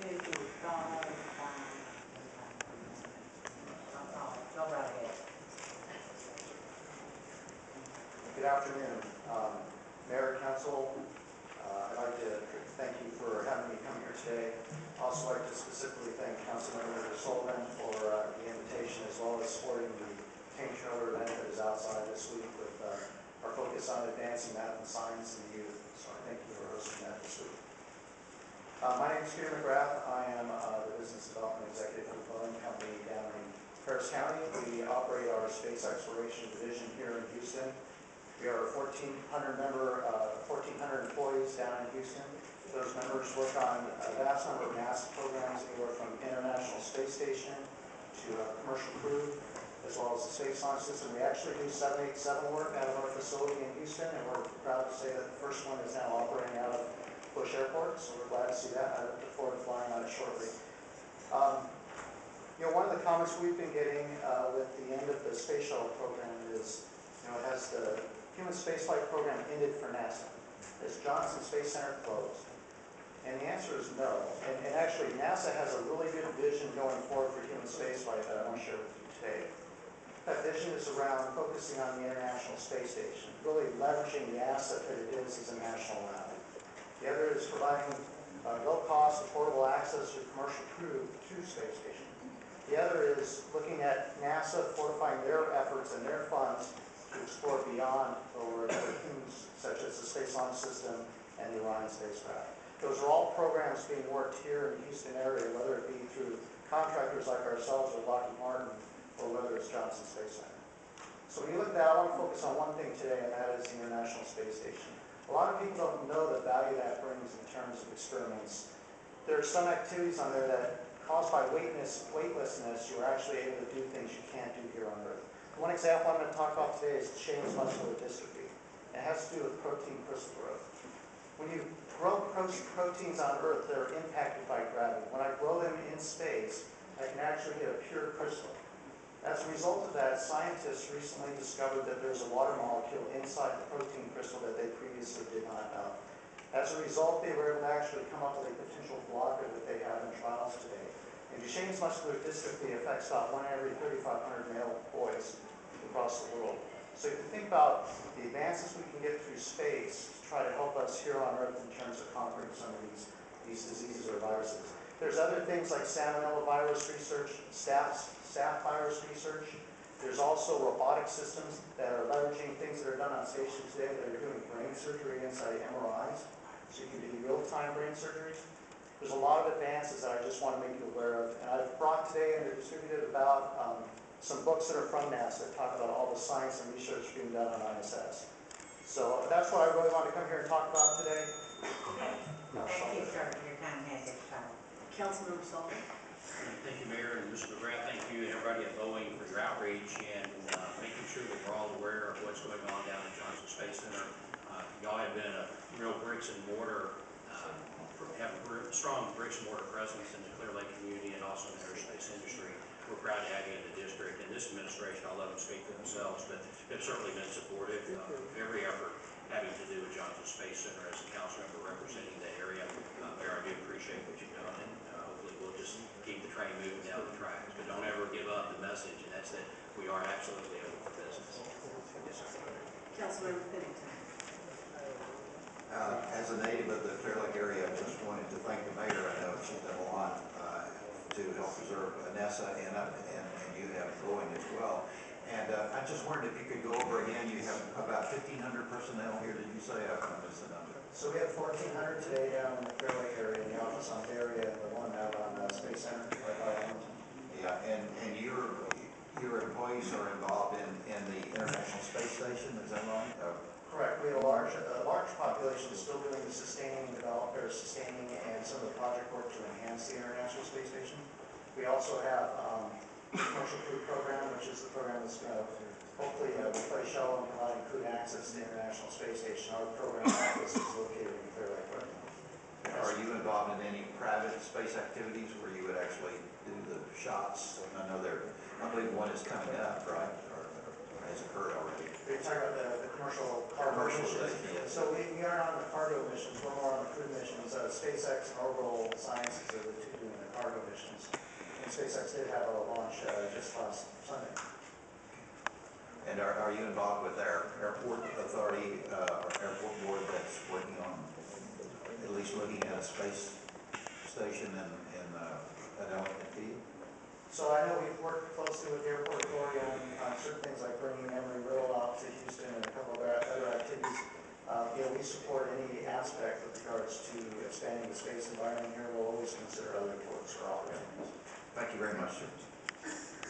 to follow go right ahead. Good afternoon, Mayor, Council. I'd like to thank you for having me come here today. I'd also like to specifically thank Councilmember Sullivan for the invitation, as well as supporting the Tank Trailer event that is outside this week with our focus on advancing math and science in the youth. So I thank you for hosting that this week. My name is Peter McGrath. I am the Business Development Executive for the Boeing Company down in Harris County. We operate our space exploration division here in Houston. We are 1,400 employees down in Houston. Those members work on a vast number of NASA programs, anywhere from International Space Station to commercial crew, as well as the Space Launch System. We actually do 787 work out of our facility in Houston, and we're proud to say that the first one is now operating out of Bush Airport, so we're glad to see that. I look forward to flying on it shortly. One of the comments we've been getting with the end of the space shuttle program is, has the human spaceflight program ended for NASA? Has Johnson Space Center closed? And the answer is no. And actually, NASA has a really good vision going forward for human spaceflight that I want to share with you today. That vision is around focusing on the International Space Station, really leveraging the asset that it is as a national lab. The other is providing low-cost, affordable access to commercial crew to space station. The other is looking at NASA fortifying their efforts and their funds to explore beyond the things such as the Space Launch System and the Orion spacecraft. Those are all programs being worked here in the Houston area, whether it be through contractors like ourselves or Lockheed Martin, or whether it's Johnson Space Center. So when you look at that, I want to focus on one thing today, and that is the International Space Station. A lot of people don't know the value that brings in terms of experiments. There are some activities on there that, caused by weightlessness, you're actually able to do things you can't do here on Earth. One example I'm going to talk about today is Duchenne muscular dystrophy. It has to do with protein crystal growth. When you grow proteins on Earth, they're impacted by gravity. When I grow them in space, I can actually get a pure crystal. As a result of that, scientists recently discovered that there's a water molecule inside the protein crystal that they previously did not know. As a result, they were able to actually come up with a potential blocker that they have in trials today. And Duchenne's muscular dystrophy affects about 1 in every 3,500 male boys across the world. So if you think about the advances we can get through space to try to help us here on Earth in terms of conquering some of these diseases or viruses. There's other things like salmonella virus research, staph virus research. There's also robotic systems that are leveraging things that are done on stations today that are doing brain surgery inside MRIs. So you can do real-time brain surgeries. There's a lot of advances that I just want to make you aware of. And I've brought today and distributed about some books that are from NASA that talk about all the science and research being done on ISS. So that's what I really want to come here and talk about today. Thank you, sir. Your time has expired. Councilmember Sullivan. Thank you, Mayor, and Mr. McGrath. Thank you and everybody at Boeing for your outreach and making sure that we're all aware of what's going on down at Johnson Space Center. Y'all have been a real bricks and mortar, have a strong bricks and mortar presence in the Clear Lake community and also in the aerospace industry. We're proud to have you in the district, and this administration, I'll let them speak for themselves, but have certainly been supportive of every effort having to do with Johnson Space Center as a council member representing the area. Mayor, I do appreciate what you've done, and hopefully we'll just keep the train moving down the tracks. But don't ever give up the message, and that's that we are absolutely open for business. Yes, sir. Councilmember Pennington. As a native of the Clear Lake area, I just wanted to thank the mayor. I know she's done a lot to help preserve NASA, and you have Boeing as well. And I just wondered if you could go over again. You have about 1,500 personnel here. Did you say? I missed the number. So we have 1,400 today down in the Clear Lake area, in the office on the area, and the one out on Space Center right by Arlington. Yeah, and your employees are involved in the International Space Station. Is that right? Correct. We have a large population still doing the sustaining and some of the project work to enhance the International Space Station. We also have the Commercial Crew Program, which is the program that's going to hopefully replace shuttle and providing crew access to the International Space Station. Our program office is located in Clear Lake right now. Are you involved in any private space activities where you would actually do the shots? I know I believe one is coming up, right? has occurred already. You're talking about the commercial cargo Commercial, missions. yes. So we aren't on the cargo missions, we're more on the crew missions. SpaceX and Orbital Sciences are the two doing the cargo missions. And SpaceX did have a launch just last Sunday. And are you involved with our airport authority, or airport board that's working on at least looking at a space station in Ellicott Field? So I know we've worked closely with the airport authority on certain things like bringing Embry-Riddle out to Houston and a couple of other activities. We support any aspect with regards to expanding the space environment here. We'll always consider other ports or opportunities. Thank you very much, sir.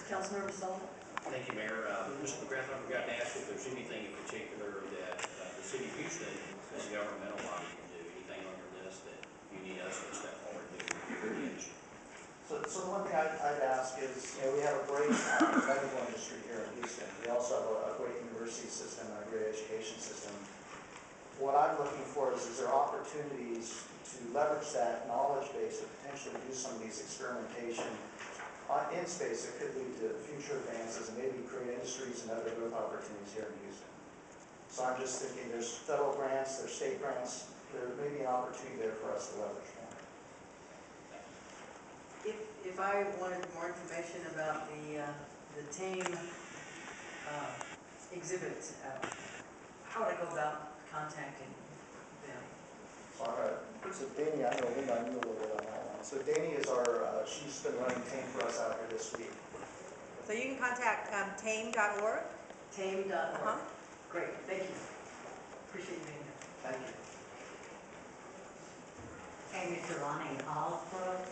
Councilmember Sullivan? Thank you, Mayor. Mr. McGrath, I forgot to ask if there's anything in particular that the city of Houston, as a governmental body, can do, anything on your list that you need us to step forward to for the industry? So the one thing I'd ask is, we have a great medical industry here in Houston. We also have a great university system and a great education system. What I'm looking for is there opportunities to leverage that knowledge base to potentially do some of these experimentation in space that could lead to future advances and maybe create industries and other growth opportunities here in Houston. So I'm just thinking there's federal grants, there's state grants, there may be an opportunity there for us to leverage more. If I wanted more information about the TAME exhibit, how would I go about contacting them? So Danny, I know Linda, I knew a little bit on that one. So Danny is she's been running TAME for us out here this week. So you can contact tame.org. TAME.org. Great, thank you. Appreciate you being here. Thank you. Hey, Mr. Lonnie Osbrook,